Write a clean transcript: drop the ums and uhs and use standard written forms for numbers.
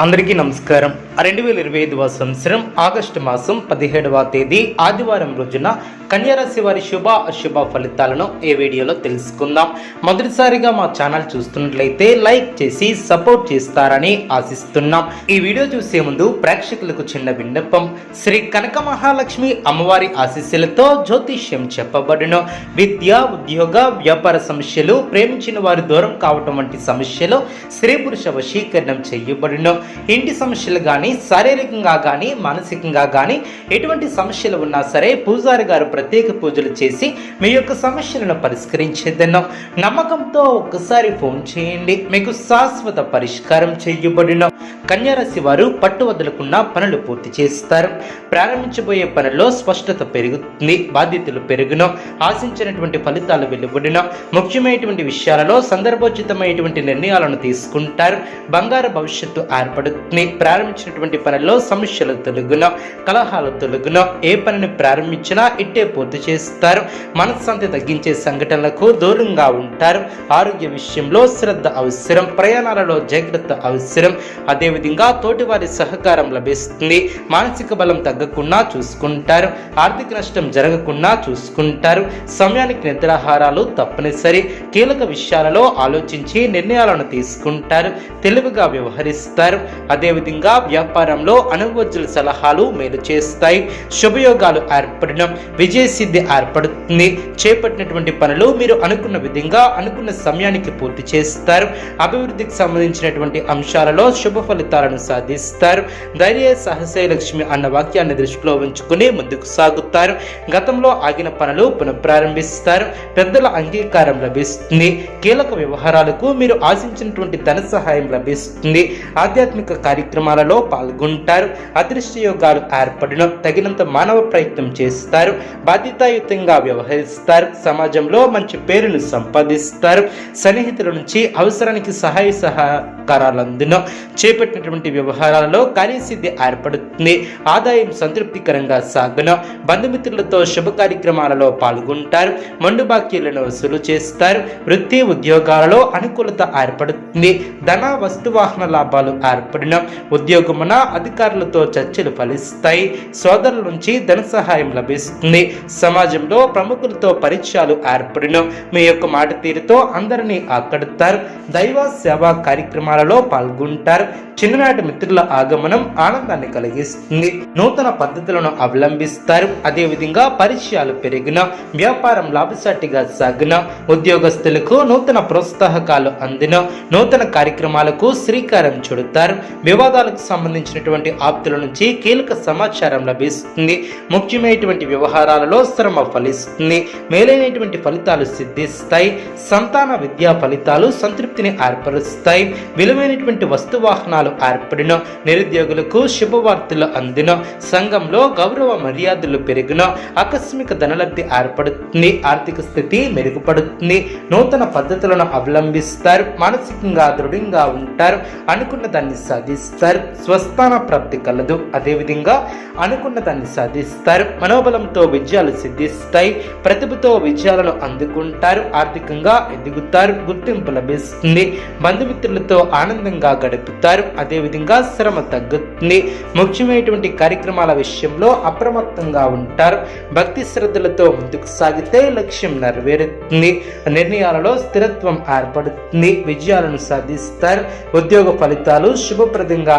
అందరికీ నమస్కారం. 2025 సంవత్సరం ఆగస్టు మాసం 17వ తేదీ ఆదివారం రోజున కన్యారాశి వారి శుభ అశుభ ఫలితాలను ఈ వీడియోలో తెలుసుకుందాం. మొదటిసారిగా మా ఛానల్ చూస్తున్నట్లయితే లైక్ చేసి సపోర్ట్ చేస్తారని ఆశిస్తున్నాం. ఈ వీడియో చూసే ముందు ప్రేక్షకులకు చిన్న విన్నపం. శ్రీ కనక మహాలక్ష్మి అమ్మవారి ఆశీస్సులతో జ్యోతిష్యం చెప్పబడును. విద్య, ఉద్యోగ, వ్యాపార సమస్యలు, ప్రేమించిన వారి దూరం కావటం వంటి సమస్యలు, స్త్రీ పురుష వశీకరణం చేయబడును. ఇంటి సమస్యలు కానీ, శారీరకంగా కానీ, మానసికంగా కానీ ఎటువంటి సమస్యలు ఉన్నా సరే పూజారి గారు ప్రత్యేక పూజలు చేసి మీ యొక్క సమస్యలను పరిష్కరించేదను. నమ్మకంతో ఒక్కసారి ఫోన్ చేయండి, మీకు శాశ్వత పరిష్కారం చేయబడును. కన్యారాశి వారు పట్టు వదలకుండా పనులు పూర్తి చేస్తారు. ప్రారంభించబోయే పనుల్లో స్పష్టత పెరుగుతుంది, బాధ్యతలు పెరుగును, ఆశించినటువంటి ఫలితాలు వెలువడును. ముఖ్యమైనటువంటి విషయాలలో సందర్భోచితమైనటువంటి నిర్ణయాలను తీసుకుంటారు. బంగారు భవిష్యత్తు ఏర్పడుతుంది. ప్రారంభించినటువంటి పనుల్లో సమస్యలు తొలగును, కలహాలు తొలగును. ఏ పనిని ప్రారంభించినా ఇట్టే పూర్తి చేస్తారు. మనశ్శాంతి తగ్గించే సంఘటనలకు దూరంగా ఉంటారు. ఆరోగ్య విషయంలో శ్రద్ధ అవసరం, ప్రయాణాలలో జాగ్రత్త అవసరం. అదేవిధంగా తోటివారి సహకారం లభిస్తుంది. మానసిక బలం తగ్గకుండా చూసుకుంటారు. ఆర్థిక నష్టం జరగకుండా చూసుకుంటారు. సమయానికి నిద్రాహారాలు తప్పనిసరి. కీలక విషయాలలో ఆలోచించి నిర్ణయాలను తీసుకుంటారు. తెలివిగా వ్యవహరిస్తారు. అదేవిధంగా వ్యాపారంలో అనుభవజ్ఞుల సలహాలు మేలు చేస్తాయి. శుభయోగాలు ఏర్పడిన విజయసిద్ధి ఏర్పడుతుంది. చేపట్టినటువంటి పనులు మీరు అనుకున్న విధంగా అనుకున్న సమయానికి పూర్తి చేస్తారు. అభివృద్ధికి సంబంధించినటువంటి అంశాలలో శుభ ఫలితాలను సాధిస్తారు. ధైర్య సాహసే లక్ష్మి అన్న వాక్యాన్ని దృష్టిలో ఉంచుకుని ముందుకు సాగుతారు. గతంలో ఆగిన పనులు పునఃప్రారంభిస్తారు. పెద్దల అంగీకారం లభిస్తుంది. కీలక వ్యవహారాలకు మీరు ఆశించినటువంటి ధన సహాయం లభిస్తుంది. ఆధ్యాత్మిక కార్యక్రమాలలో పాల్గొంటారు. అదృష్ట యోగాలు ఏర్పడిన తగినంత మానవ ప్రయత్నం చేస్తారు. బాధ్యతాయుతంగా వ్యవహరిస్తారు. సమాజంలో మంచి పేరును సంపాదిస్తారు. సన్నిహితుల నుంచి అవసరానికి సహాయ సహకారాలు అందున చేపట్టినటువంటి వ్యవహారాలలో కార్యసిద్ధి ఏర్పడుతుంది. ఆదాయం సంతృప్తికరంగా సాగున బంధుమిత్రులతో శుభ కార్యక్రమాలలో పాల్గొంటారు. మండు బాకీలను వసూలు చేస్తారు. వృత్తి ఉద్యోగాలలో అనుకూలత ఏర్పడుతుంది. ధన వస్తు వాహన లాభాలు ఏర్పడిన ఉద్యోగమున అధికారులతో చర్చలు ఫలిస్తాయి. సోదరుల నుంచి ధన సహాయం లభిస్తుంది. సమాజంలో ప్రముఖులతో పరిచయాలు ఏర్పడిన మీ యొక్క మాట తీరుతో అందరినీ ఆకడతారు. దైవ సేవా కార్యక్రమాలలో పాల్గొంటారు. చిన్ననాటి మిత్రుల ఆగమనం ఆనందాన్ని కలిగిస్తుంది. నూతన పద్ధతులను అవలంబిస్తారు. అదేవిధంగా పరిచయాలు పెరిగిన వ్యాపారం లాభసాటిగా సాగిన ఉద్యోగస్తులకు నూతన ప్రోత్సాహకాలు అందిన నూతన కార్యక్రమాలకు శ్రీకారం చుడతారు. వివాదాలకు సంబంధించినటువంటి ఆప్తుల నుంచి కీలక సమాచారం లభిస్తుంది. ముఖ్యమైనటువంటి వ్యవహారాలలో శ్రమ ఫలిస్తుంది. మేలైనటువంటి ఫలితాలు సిద్ధిస్తాయి. సంతాన విద్యా ఫలితాలు సంతృప్తిని ఏర్పరుస్తాయి. విలువైనటువంటి వస్తు వాహనాలు ఏర్పడిన నిరుద్యోగులకు శుభవార్తలు అందిన సంఘంలో గౌరవ మర్యాదలు పెరిగిన ఆకస్మిక ధనలబ్ధి ఏర్పడుతుంది. ఆర్థిక స్థితి మెరుగుపడుతుంది. నూతన పద్ధతులను అవలంబిస్తారు. మానసికంగా దృఢంగా ఉంటారు. అనుకున్న దాన్ని సాధిస్తారు. స్వస్థాన ప్రాప్తి కలదు. అదేవిధంగా అనుకున్న దాన్ని సాధిస్తారు. మనోబలంతో విజయాలు సిద్ధిస్తాయి. ప్రతిభతో విజయాలను అందుకుంటారు. ఆర్థికంగా ఎదుగుతారు. గుర్తింపు లభిస్తుంది. బంధుమిత్రులతో ఆనందంగా గడుపుతారు. అదేవిధంగా శ్రమ తగ్గుతుంది. ముఖ్యమైనటువంటి కార్యక్రమాల విషయంలో అప్రమత్తంగా ఉంటారు. భక్తి శ్రద్ధలతో ముందుకు సాగితే లక్ష్యం నెరవేరుతుంది. నిర్ణయాలలో స్థిరత్వం ఏర్పడుతుంది. విజయాలను సాధిస్తారు. ఉద్యోగ ఫలితాలు శుభప్రదంగా